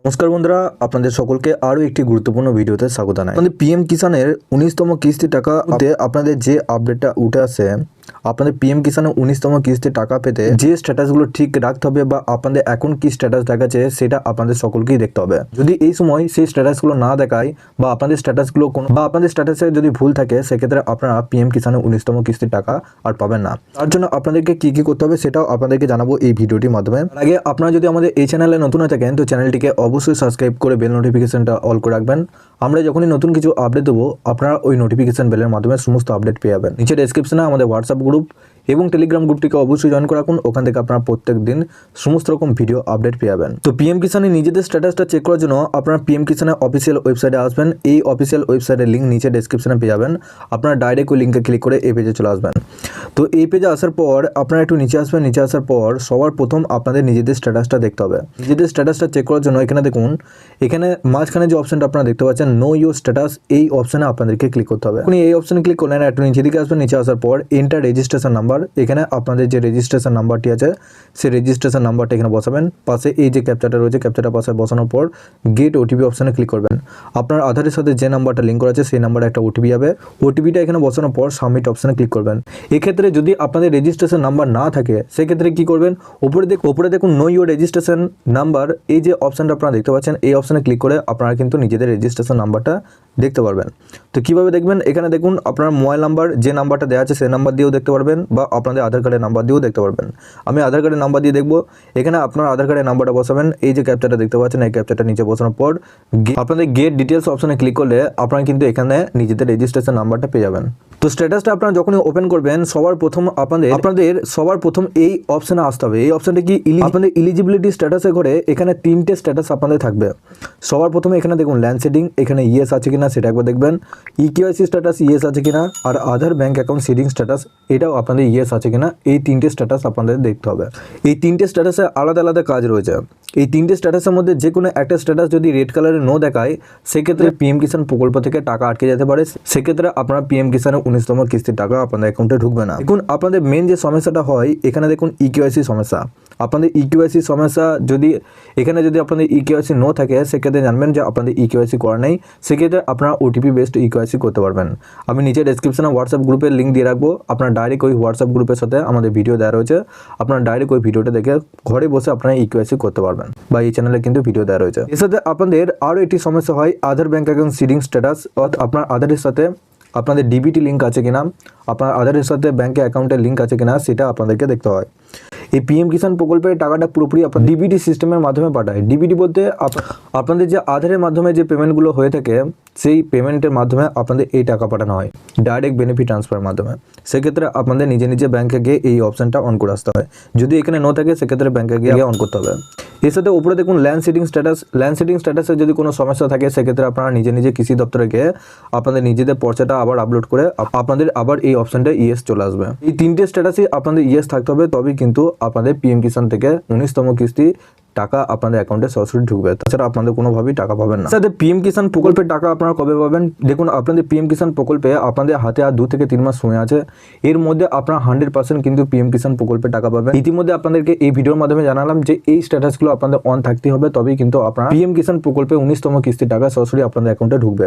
নমস্কার বন্ধুরা, আপনাদের সকলকে আরও একটি গুরুত্বপূর্ণ ভিডিওতে স্বাগত জানাই। আপনাদের পিএম কিষানের 19তম কিস্তি টাকাতে আপনাদের যে আপডেটটা উঠে আসে, আপনাদের পিএম কিষানের 19তম কিস্তি টাকা পেতে যে স্ট্যাটাসগুলো ঠিক রাখতে হবে বা আপনাদের এখন কি স্ট্যাটাস দেখাচ্ছে সেটা আপনাদের সকলকেই দেখতে হবে। যদি এই সময় সেই স্ট্যাটাসগুলো না দেখায় বা আপনাদের স্ট্যাটাসগুলো আপনাদের স্ট্যাটাসে যদি ভুল থাকে, সেক্ষেত্রে আপনারা পিএম কিষানের 19তম কিস্তির টাকা আর পাবেন না। তার জন্য আপনাদেরকে কি কি করতে হবে সেটাও আপনাদেরকে জানাবো এই ভিডিওটির মাধ্যমে। তার আগে আপনারা যদি আমাদের এই চ্যানেলে নতুন হয়ে থাকেন তো চ্যানেলটিকে অবশ্যই সাবস্ক্রাইব করে বেল নোটিফিকেশনটা অল করে রাখবেন। আমরা যখনই নতুন কিছু আপডেট দেবো আপনারা ওই নোটিফিকেশন বেলের মাধ্যমে সমস্ত আপডেট পেয়ে যাবেন। নিচে ডেসক্রিপশনে আমাদের হোয়াটসঅ্যাপ গ্রুপ এবং টেলিগ্রাম গ্রুপটিকে অবশ্যই জয়েন করে রাখুন। ওখান থেকে আপনারা প্রত্যেক দিন সমস্ত রকম ভিডিও আপডেট পেয়ে যাবেন। তো পিএম কিষানের নিজেদের স্ট্যাটাসটা চেক করার জন্য আপনারা পিএম কিষানের অফিসিয়াল ওয়েবসাইটে আসবেন। এই অফিসিয়াল ওয়েবসাইটের লিঙ্ক নিচে ডেসক্রিপশনে পেয়ে যাবেন। আপনারা ডাইরেক্ট ওই লিঙ্কে ক্লিক করে এই পেজে চলে আসবেন। তো এই পেজে আসার পর আপনারা একটু নিচে আসবেন। নিচে আসার পর সবার প্রথম আপনাদের নিজেদের স্ট্যাটাসটা দেখতে হবে। নিজেদের স্ট্যাটাসটা চেক করার জন্য এখানে দেখুন, এখানে মাঝখানে যে অপশনটা আপনারা দেখতে পাচ্ছেন নো ইউর স্ট্যাটাস, এই অপশনে আপনাদেরকে ক্লিক করতে হবে। আপনি এই অপশনে ক্লিক করলেন, একটু নিচে দিকে আসবেন। নিচে আসার পর এন্টার রেজিস্ট্রেশন নাম্বার, এখানে আপনাদের যে রেজিস্ট্রেশন নাম্বারটি আছে সেই রেজিস্ট্রেশন নাম্বারটা এখানে বসাবেন। পাশে এই যে ক্যাপচাটা রয়েছে, ক্যাপচাটা পাশে বসানোর পর গেট ওটিপি অপশনে ক্লিক করবেন। আপনার আধারের সাথে যে নাম্বারটা লিঙ্ক করা আছে সেই নাম্বারে একটা ওটিপি যাবে। ওটিপিটা এখানে বসানোর পর সাবমিট অপশনে ক্লিক করবেন। এক্ষেত্রে যদি আপনাদের রেজিস্ট্রেশন নাম্বার না থাকে সেক্ষেত্রে কি করবেন, উপরে দেখুন নো ইউর রেজিস্ট্রেশন নাম্বার, এই যে অপশনটা আপনারা দেখতে পাচ্ছেন এই অপশনে ক্লিক করে আপনারা কিন্তু নিজেদের রেজিস্ট্রেশন নাম্বারটা দেখতে পারবেন। তো কিভাবে দেখবেন, এখানে দেখুন আপনার মোবাইল নাম্বার যে নাম্বারটা দেওয়া আছে সেই নাম্বার দিয়েও দেখতে পারবেন বা আপনাদের আধার কার্ডের নাম্বার দিয়েও দেখতে পারবেন। আমি আধার কার্ডের নাম্বার দিয়ে দেখবো। এখানে আপনার আধার কার্ডের নাম্বারটা বসাবেন। এই যে ক্যাপচাটা দেখতে পাচ্ছেন এই ক্যাপচাটা নিচে বসানোর পর আপনাদের গেট ডিটেলস অপশনে ক্লিক করলে আপনারা কিন্তু এখানে নিজেদের রেজিস্ট্রেশন নাম্বারটা পেয়ে যাবেন। তো স্ট্যাটাসটা আপনারা যখনই ওপেন করবেন সবার প্রথম আপনাদের সবার প্রথম এই অপশনে আসতে হবে। এই অপশনটা কি আপনাদের ইলিজিবিলিটি স্ট্যাটাসে ঘরে এখানে 3টে স্ট্যাটাস আপনাদের থাকবে। সবার প্রথমে এখানে দেখুন ল্যান্ড সেটিং, এখানে ইয়েস আছে কিনা সেটা একবার দেখবেন। ইকেওয়াইসি স্ট্যাটাস ইয়েস আছে কিনা, আর আধার ব্যাংক অ্যাকাউন্ট সিডিং স্ট্যাটাস এটাও আপনাদের ইয়েস আছে কিনা, এই 3টে স্ট্যাটাস আপনাদের দেখতে হবে। এই 3টে স্ট্যাটাসে আলাদা আলাদা কাজ রয়েছে। এই 3টে স্ট্যাটাসের মধ্যে যে কোনো একটা স্ট্যাটাস যদি রেড কালারে নো দেখায় সেক্ষেত্রে পিএম কিষাণ প্রকল্প থেকে টাকা আটকে যেতে পারে। সেক্ষেত্রে আপনারা পিএম কিষাণের 19তম কিস্তির টাকা আপনাদের অ্যাকাউন্টে ঢুকবে না। দেখুন আপনাদের মেন যে সমস্যাটা হয় এখানে দেখুন ইকেওয়াইসি সমস্যা। আপনাদের ইকেওয়াইসি সমস্যা যদি আপনাদের ইকেওয়াইসি নো থাকে সেক্ষেত্রে জানবেন যে আপনাদের ইকেওয়াইসি করা নেই। সেক্ষেত্রে আপনারা ওটিপি বেসড ইকেওয়াইসি করতে পারবেন। আমি নিচে ডেসক্রিপশনে হোয়াটসঅ্যাপ গ্রুপের লিঙ্ক দিয়ে রাখবো। আপনারা ডাইরেক্ট ওই হোয়াটসঅ্যাপ গ্রুপের সাথে আমাদের ভিডিও দেওয়া রয়েছে, আপনারা ডাইরেক্ট ওই ভিডিওটা দেখে ঘরে বসে আপনারা ইকেওয়াইসি করতে পারবেন বা এই চ্যানেলে কিন্তু ভিডিও দেওয়া রয়েছে। এর সাথে আপনাদের আরও একটি সমস্যা হয় আধার ব্যাংক অ্যাকাউন্ট সিডিং স্ট্যাটাস, অর্থাৎ আপনার আধারের সাথে আপনাদের ডিবিটি লিঙ্ক আছে কিনা, আপনার আধারের সাথে ব্যাংকের অ্যাকাউন্টের লিঙ্ক আছে কিনা সেটা আপনাদেরকে দেখতে হয়। এই পিএম কিষাণ প্রকল্পের টাকাটা পুরোপুরি আপনার ডিবিটি সিস্টেমের মাধ্যমে পাঠায়। ডিবিটি বলতে আপনাদের যে আধারের মাধ্যমে যে পেমেন্টগুলো হয়ে থাকে সেই পেমেন্টের মাধ্যমে আপনাদের এই টাকা পাঠানো হয় ডাইরেক্ট বেনিফিট ট্রান্সফারের মাধ্যমে। সেক্ষেত্রে আপনাদের নিজে ব্যাংকে গিয়ে এই অপশানটা অন করে আসতে হয়। যদি এখানে নো থাকে সেক্ষেত্রে ব্যাংকে গিয়ে অন করতে হবে। এর সাথে উপরে দেখুন land seeding status. Land seeding স্ট্যাটাসে যদি কোনো সমস্যা থাকে সেক্ষেত্রে আপনারা নিজে কৃষি দপ্তরে গিয়ে আপনাদের নিজেদের পর্চাটা আবার আপলোড করে আপনাদের আবার এই অপশানটা ইয়েস চলে আসবে। এই 3টে স্ট্যাটাসই আপনাদের ইয়েস থাকতে হবে, তবেই কিন্তু আপনাদের পিএম কিষাণ থেকে 19তম কিস্তি টাকা আপনাদের অ্যাকাউন্টে সরাসরি ঢুকবে। তাছাড়া আপনাদের কোনোভাবেই টাকা পাবেন না। সাথে পিএম কিষাণ প্রকল্পের টাকা আপনারা কবে পাবেন, দেখুন আপনাদের পিএম কিষাণ প্রকল্পে আপনাদের হাতে আর 2 থেকে 3 মাস সময় আছে। এর মধ্যে আপনারা 100% কিন্তু পিএম কিষাণ প্রকল্পের টাকা পাবেন। ইতিমধ্যে আপনাদেরকে এই ভিডিওর মাধ্যমে জানালাম যে এই স্ট্যাটাসগুলো আপনাদের অন থাকতে হবে, তবেই কিন্তু আপনারা পিএম কিষাণ প্রকল্পে 19তম কিস্তির টাকা সরাসরি আপনাদের অ্যাকাউন্টে ঢুকবে।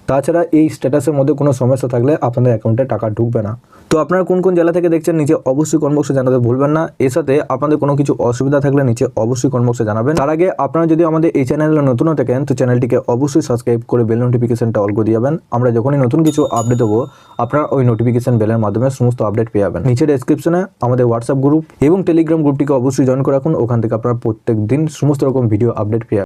তাছাড়া এই স্ট্যাটাসের মধ্যে কোনো সমস্যা থাকলে আপনাদের অ্যাকাউন্টে টাকা ঢুকবে না। তো আপনারা কোন কোন জেলা থেকে দেখছেন নিচে অবশ্যই কমেন্ট বক্সে জানাতে ভুলবেন না। এর সাথে আপনাদের কোনো কিছু অসুবিধা থাকলে নিচে অবশ্যই কমেন্ট বক্সে জানাবেন। তার আগে আপনারা যদি আমাদের এই চ্যানেলে নতুন হয়ে থাকেন তো চ্যানেলটিকে অবশ্যই সাবস্ক্রাইব করে বেল নোটিফিকেশনটা অল করে দিয়ে যাবেন। আমরা যখনই নতুন কিছু আপডেট দেবো আপনারা ওই নোটিফিকেশন বেলের মাধ্যমে সমস্ত আপডেট পেয়ে যাবেন। নিচে ডেসক্রিপশনে আমাদের হোয়াটসঅ্যাপ গ্রুপ এবং টেলিগ্রাম গ্রুপটিকে অবশ্যই জয়েন করে রাখুন। ওখান থেকে আপনারা প্রত্যেক দিন সমস্ত রকম ভিডিও আপডেট পেয়ে যাবেন।